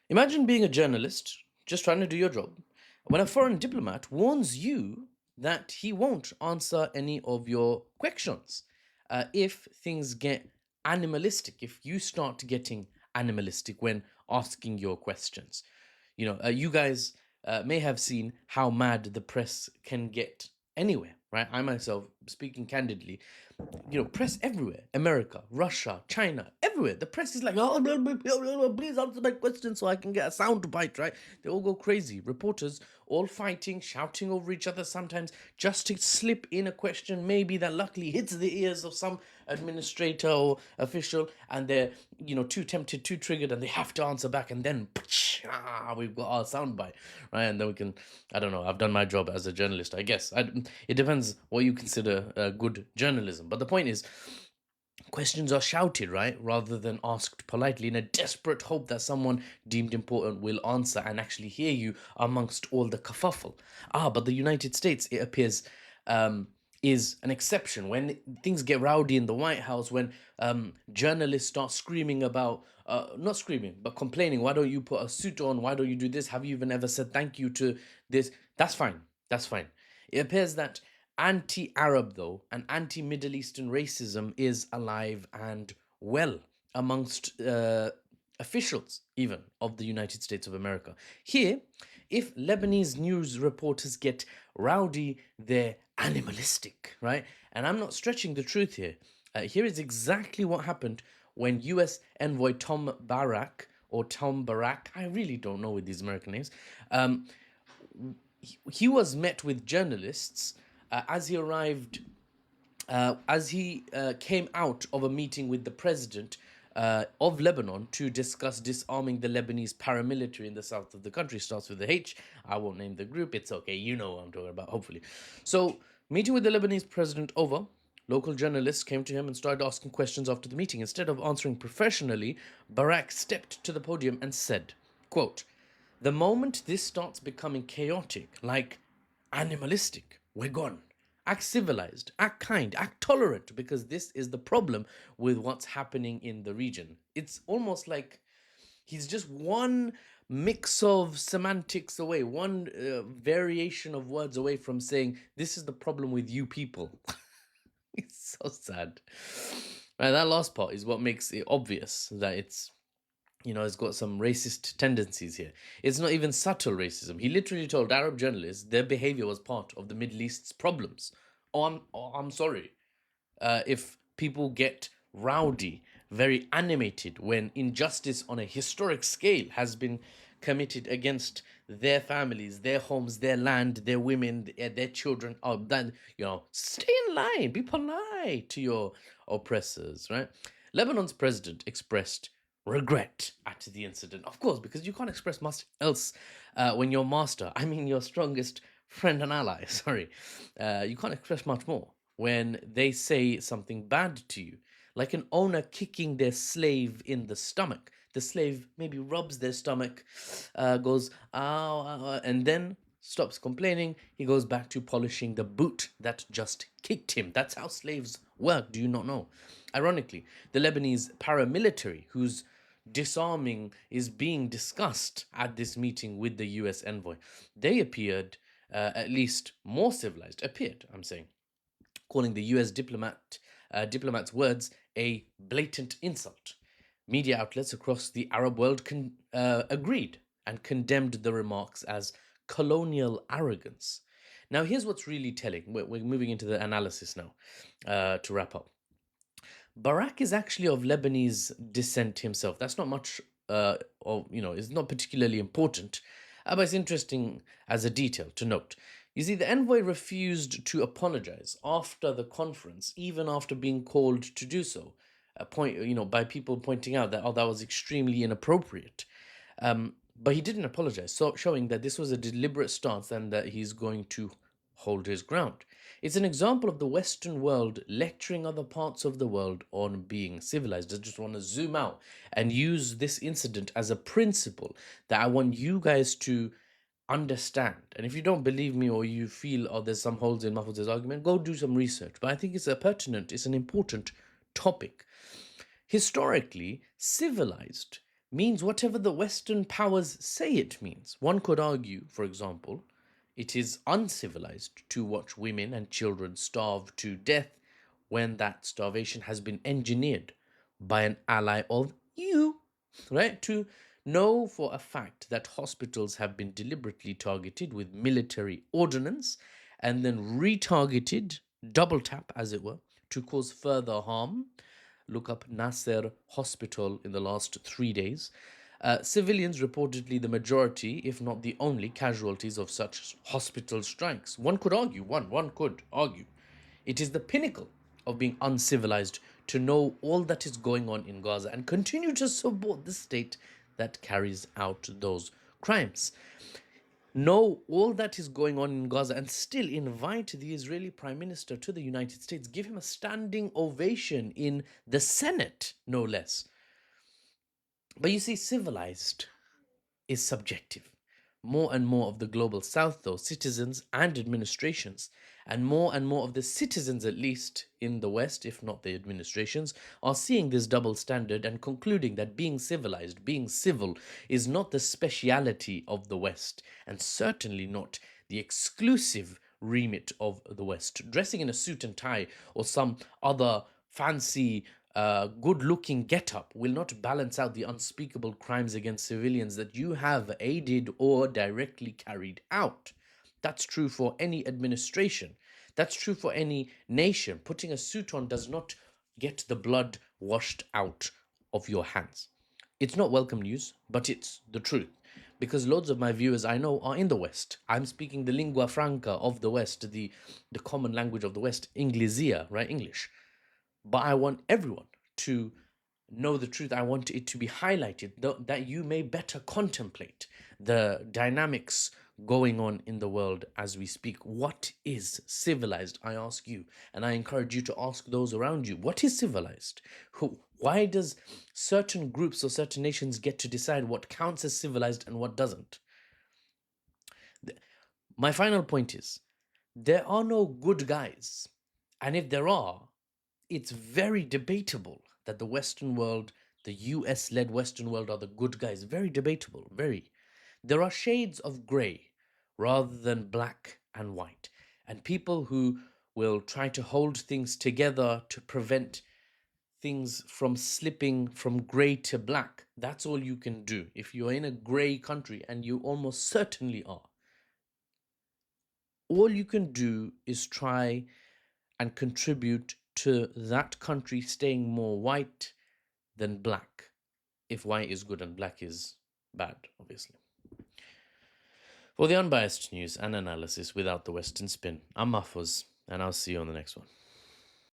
Imagine being a journalist, just trying to do your job, when a foreign diplomat warns you that he won't answer any of your questions. If things get animalistic, if you start getting animalistic when asking your questions. You guys may have seen how mad the press can get anywhere, right? I myself, speaking candidly, press everywhere. America, Russia, China, everywhere. The press is like, oh, blah, blah, blah, blah, blah, please answer my question so I can get a sound bite, right? They all go crazy. Reporters all fighting, shouting over each other sometimes just to slip in a question, maybe that luckily hits the ears of some administrator or official, and they're, too tempted, too triggered, and they have to answer back, and then we've got our sound bite, right? And then we can, I don't know, I've done my job as a journalist, I guess. It depends what you consider good journalism. But the point is, questions are shouted, right, rather than asked politely in a desperate hope that someone deemed important will answer and actually hear you amongst all the kerfuffle. But the United States, it appears, is an exception. When things get rowdy in the White House, when journalists start screaming about, not screaming, but complaining, why don't you put a suit on? Why don't you do this? Have you even ever said thank you to this? That's fine. That's fine. It appears that anti Arab, though, and anti Middle Eastern racism is alive and well amongst officials, even of the United States of America. Here, if Lebanese news reporters get rowdy, they're animalistic, right? And I'm not stretching the truth here. Here is exactly what happened when US envoy Tom Barrack, or Tom Barrack, I really don't know with these American names, he was met with journalists as he arrived, as he came out of a meeting with the president of Lebanon to discuss disarming the Lebanese paramilitary in the south of the country. Starts with the H. I won't name the group. It's okay. You know what I'm talking about, hopefully. So, meeting with the Lebanese president over, local journalists came to him and started asking questions after the meeting. Instead of answering professionally, Barak stepped to the podium and said, quote, the moment this starts becoming chaotic, like animalistic, we're gone. Act civilized, act kind, act tolerant, because this is the problem with what's happening in the region. It's almost like he's just one mix of semantics away, one variation of words away from saying, this is the problem with you people. It's so sad. Right, that last part is what makes it obvious that it's got some racist tendencies here. It's not even subtle racism. He literally told Arab journalists their behavior was part of the Middle East's problems. I'm sorry. If people get rowdy, very animated when injustice on a historic scale has been committed against their families, their homes, their land, their women, their children. Then stay in line, be polite to your oppressors, right? Lebanon's president expressed regret at the incident, of course, because you can't express much else when your master, I mean your strongest friend and ally, sorry, you can't express much more when they say something bad to you, like an owner kicking their slave in the stomach. The slave maybe rubs their stomach, goes, ow, ow, and then stops complaining. He goes back to polishing the boot that just kicked him. That's how slaves work. Do you not know? Ironically, the Lebanese paramilitary, whose disarming is being discussed at this meeting with the US envoy, they appeared at least more civilized. Appeared, I'm saying, calling the US diplomat's words a blatant insult. Media outlets across the Arab world agreed and condemned the remarks as colonial arrogance. Now, here's what's really telling. We're moving into the analysis now to wrap up. Barak is actually of Lebanese descent himself. That's not much, it's not particularly important, but it's interesting as a detail to note. You see, the envoy refused to apologize after the conference, even after being called to do so. By people pointing out that that was extremely inappropriate. But he didn't apologize, so showing that this was a deliberate stance and that he's going to hold his ground. It's an example of the Western world lecturing other parts of the world on being civilized. I just want to zoom out and use this incident as a principle that I want you guys to understand. And if you don't believe me or you feel, oh, there's some holes in Mahfouz's argument, go do some research. But I think it's it's an important topic. Historically, civilized means whatever the Western powers say it means. One could argue, for example, it is uncivilized to watch women and children starve to death when that starvation has been engineered by an ally of you, right? To know for a fact that hospitals have been deliberately targeted with military ordnance and then retargeted, double tap as it were, to cause further harm. Look up Nasser Hospital in the last 3 days. Civilians reportedly the majority, if not the only, casualties of such hospital strikes. One could argue, it is the pinnacle of being uncivilized to know all that is going on in Gaza and continue to support the state that carries out those crimes. Know all that is going on in Gaza and still invite the Israeli Prime Minister to the United States, give him a standing ovation in the Senate, no less. But you see, civilized is subjective. More and more of the global south, though, citizens and administrations, and more of the citizens, at least in the West, if not the administrations, are seeing this double standard and concluding that being civilized, being civil, is not the speciality of the West, and certainly not the exclusive remit of the West. Dressing in a suit and tie or some other fancy good looking get-up will not balance out the unspeakable crimes against civilians that you have aided or directly carried out. That's true for any administration. That's true for any nation. Putting a suit on does not get the blood washed out of your hands. It's not welcome news, but it's the truth. Because loads of my viewers I know are in the West. I'm speaking the lingua franca of the West, the common language of the West, Inglesia, right? English. But I want everyone to know the truth. I want it to be highlighted that you may better contemplate the dynamics going on in the world as we speak. What is civilized? I ask you, and I encourage you to ask those around you. What is civilized? Why does certain groups or certain nations get to decide what counts as civilized and what doesn't? My final point is there are no good guys. And if there are, it's very debatable that the Western world, the US led Western world, are the good guys. Very debatable, very. There are shades of grey rather than black and white. And people who will try to hold things together to prevent things from slipping from grey to black. That's all you can do. If you're in a grey country, and you almost certainly are, all you can do is try and contribute to that country staying more white than black, if white is good and black is bad, obviously. For the unbiased news and analysis without the Western spin, I'm Mahfouz, and I'll see you on the next one.